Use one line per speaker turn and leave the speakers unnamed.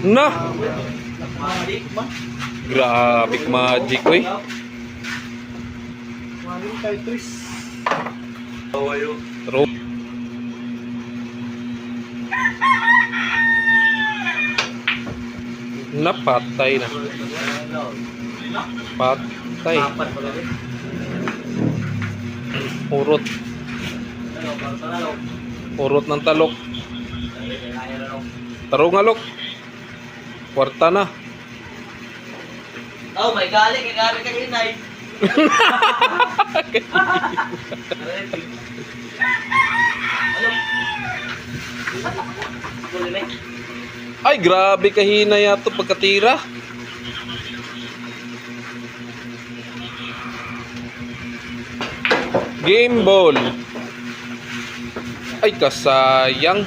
Na! Grabe magic ko eh. Ro. Napatay na. Patay. Urot. Urot ng talok. Tarong alok. Kwarta na.
Oh my God, kagabi ka hinay.
Ay, grabe kahina yato pagkatira. Game ball. Ay, kasayang.